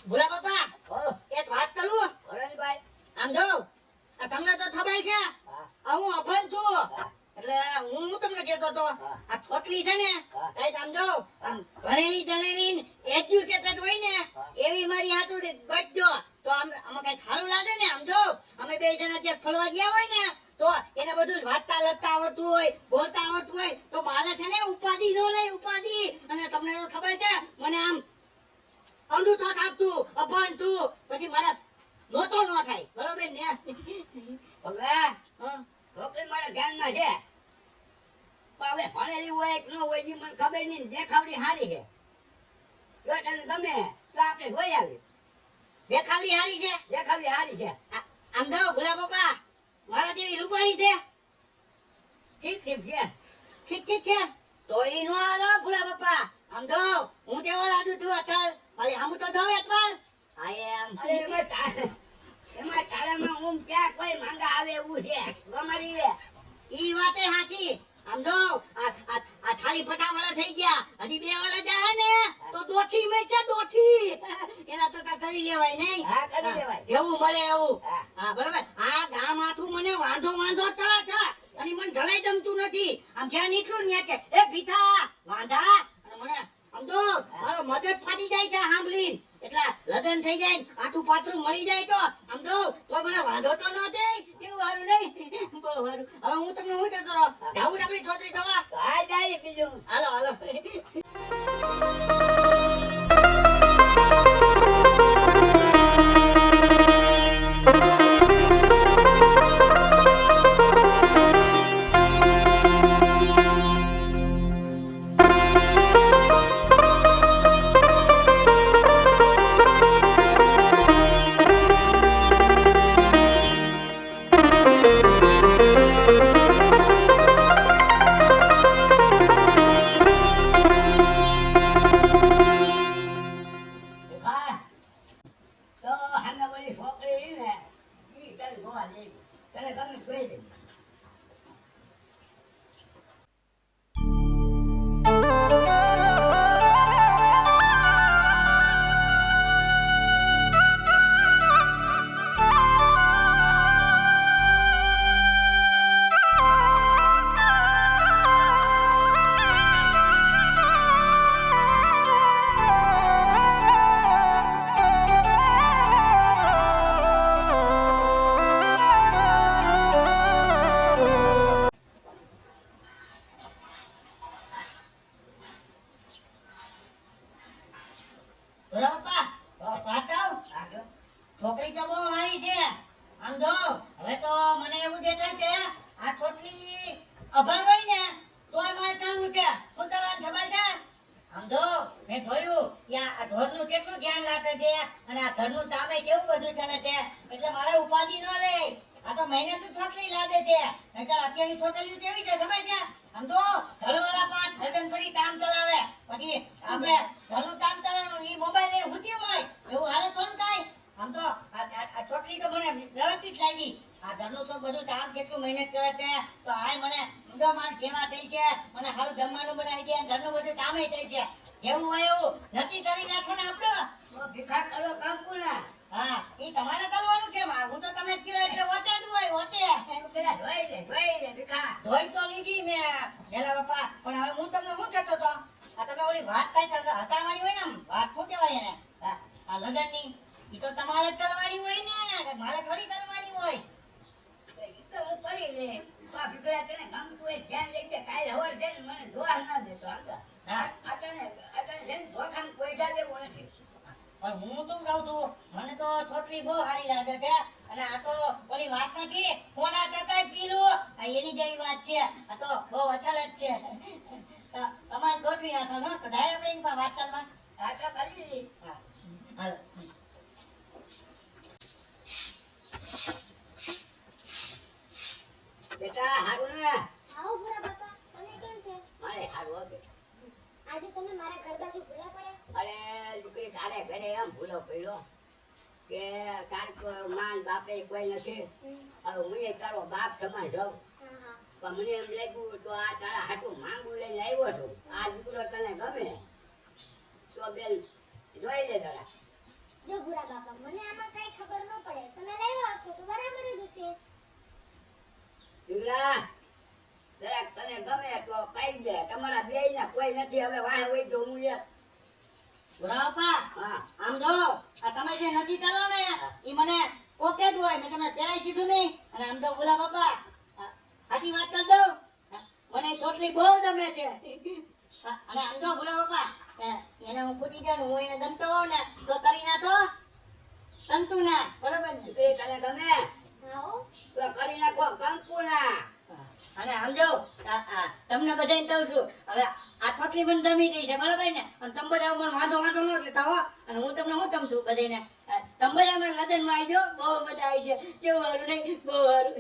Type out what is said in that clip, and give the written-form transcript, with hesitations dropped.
ભોલા બાપા એક વાત કરું ભાઈ આમ જો તમને તો ખબર છે હું અભન છું એટલે હું તમને કહેતો તો આ છોકરી છે ને કઈ આમ જો આમ ભણેલી જણેલી એજ્યુકેટેડ હોય ને એવી મારી હાથું ગજજો તો આમાં કઈ ખારું લાગે ને આમ જો અમે બે જણા ત્યાં ફરવા ગયા હોય ને તો એને બધું વાંચતા લખતા આવડતું હોય બોલતા આવડતું હોય તો મારે છે ને ઉપાધિ નો લઈ ઉપાધિ અને તમને તો ખબર છે મને આમ અંધું તો આપતું અભણ તું પછી મારા લોતો ન થાય બરોબર ને ભગવાન છોકરી મારા ધ્યાનમાં છે પણ હવે ભણેલી હોય કે ન હોય એ મને ખબર નહીં દેખાવડી સારી છે જો તને ગમે તો આપણે જોઈ આવી દેખાવડી હારી છે દેખાવડી સારી છે આમ જો ભોલા બાપા મારા જેવી રૂપાળી છે ઠીક ઠીક છે ઠીક ઠીક છે તો ઈ નો આલો ભોલા બાપા આમ જો હું તેવો લાદુ છું અથલ અરે આમ તો દઉં એકવાર આઈ એમ અરે એમાં તારામાં ઊંઘ ક્યાં કોઈ માંગા આવે એવું છે ગમાડી લે ઈ વાતે સાચી આમ જો આ ખાલી ફટાફટ થઈ ગયા હજી બે વાળા જાય ને તો દોથી મેં છે દોથી એના તો કરી લેવાય નહીં હા કરી લેવાય એવું મળે એવું હા. હા બરાબર આ ગામ આથું મને વાંધો કરે છે અને મને ઢળાઈ ગમતું નથી આમ જ્યાં નીકળું ને કે એ ભીઠા વાંધા અને મને આમ તો મારો મદદ ફાટી જાય છે સાંભળીને એટલા લગન થઈ જાય આથું પાથરું મળી જાય તો આમ તો મને વાંધો તો ન દે એવું સારું નહીં બહુ સારું હવે હું તમને શું કહેતો જાવું આપણી છોકરી દવા હા જાય બીજું હાલો હાલો તો હામે બોલી છોકરી ને ઈ તને જોવા લેવી તને ગમે જોઈ લેવી છોકરી તો બહુ સારી છે આમ જો હવે તો મને એવું દેખાય છે આ છોકરી અભણ હોય ને તોય મારે કરવું છે હું કરવાનું ખબર છે આમ જો મેં જોયું કે આ ઘરનું કેટલું ધ્યાન રાખે છે અને આ ઘરનું કામે કેવું બધું ચાલે છે એટલે મારે ઉપાધિ ન લે આ તો મહિને તો છોકરી લાદે છે એટલે અત્યારની છોકરીઓ કેવી છે ખબર છે આમ તો ઘરવાળા પાંચ લગન કરી કામ ચલાવે પછી આપણે ઘરનું કામ ચલાવવાનું એ મોબાઈલ લઈને ઊંચી હોય એવું હાલે થોડું થાય આમ તો આ છોકરી તો મને વ્યવસ્થિત લાગી આ ઘરનું તો બધું કામ કેટલું મહેનત કરે છે તો આ મને તો મારી સેવા થઈ છે મને સારું જમવાનું બનાવી દે ઘરનું બધું કામે થઈ છે એવું હોય એવું નથી કરી નાખો ને આપણો તો ભીખા કરો કામ કોના હા એ તમારે કરવાનું છે હું તો તમે કયો એટલે હોતે જ હોય હોતે પેલા ધોઈ લે ભીખા ધોઈ તો લીધી મેં પેલા બાપા પણ હવે હું તમને શું કહેતો તો આ તમે ઓલી વાત કઈ હતાવાળી હોય ને વાત શું કહેવાય એને આ લગનની ઈ તો તમારે કરવાની હોય ને મારે થોડી કરવાની હોય ઈ તો હું કરી લે બા ભીખરા તને ગમતું હોય ધ્યાન લઈ દે કાલ હવાર છે ને મને જોવા ના દેતો આગળ હા આટલે જેમ ધોખામ પૈસા દેવો નથી પણ હું તો કહું છું મને તો છોકરી બહુ સારી લાગે છે અને આ તો ઓલી વાત નથી કોના કરતા પીલું આ એની જેવી વાત છે આ તો બહુ અચલ જ છે તમારે ગોઠવી નાખો ને તો થાય આપણે એની વાત કરવા આ તો કરી હા હાલો બેટા હારું ને આવો પૂરા બાપા તમે કેમ છે મારે હારું હો બેટા આજે તમે મારા ઘર બાજુ ભૂલા પડ્યા અરે દીકરી તારે ઘરે એમ ભૂલો પડ્યો કે તાર માન બાપે કોઈ નથી હવે હું એ તારો બાપ સમાન જાઉં હા પણ મને એમ લાગ્યું તો આ તારા હાટું માંગુ લઈને આવ્યો છું આ દીકરો તને ગમે તો બેન જોઈ લે જરા જો ભૂરા બાપા મને આમાં કઈ ખબર ન પડે તમે લાવ્યા હશો તો બરાબર જ હશે. દીકરા જરાક તને ગમે તો કહી દે તમારા બેયને કોઈ નથી હવે વાહે હોય તો હું એ ભૂરા બાપા હા આમ જો આ તમે જે નથી કરો ને એ મને ઓકે જ હોય મેં તમને પહેલાય કીધું નહીં અને આમ તો ભૂલા બાપા સાચી વાત કરી દઉં મને ચોટલી બહુ ગમે છે અને આમ તો ભૂલા બાપા એને હું પૂછી જાઉં હું એને ગમતો હોઉં ને તો કરી નાખો તંતુ ના બરોબર ને દીકરી તને ગમે હા હો. તો કરી નાખો કંકુના અને આમ જો તમને બધાને કહું છું હવે આ ચોટલી મને ગમી ગઈ છે બરોબર ને અને તમે બધા મને વાંધો ન દેતા હો અને હું તમને શું તમ છું બધાને તમે બધા અમારા લગ્નમાં આવી જાઓ બહુ મજા આવી છે કેવું સારું નહીં બહુ સારું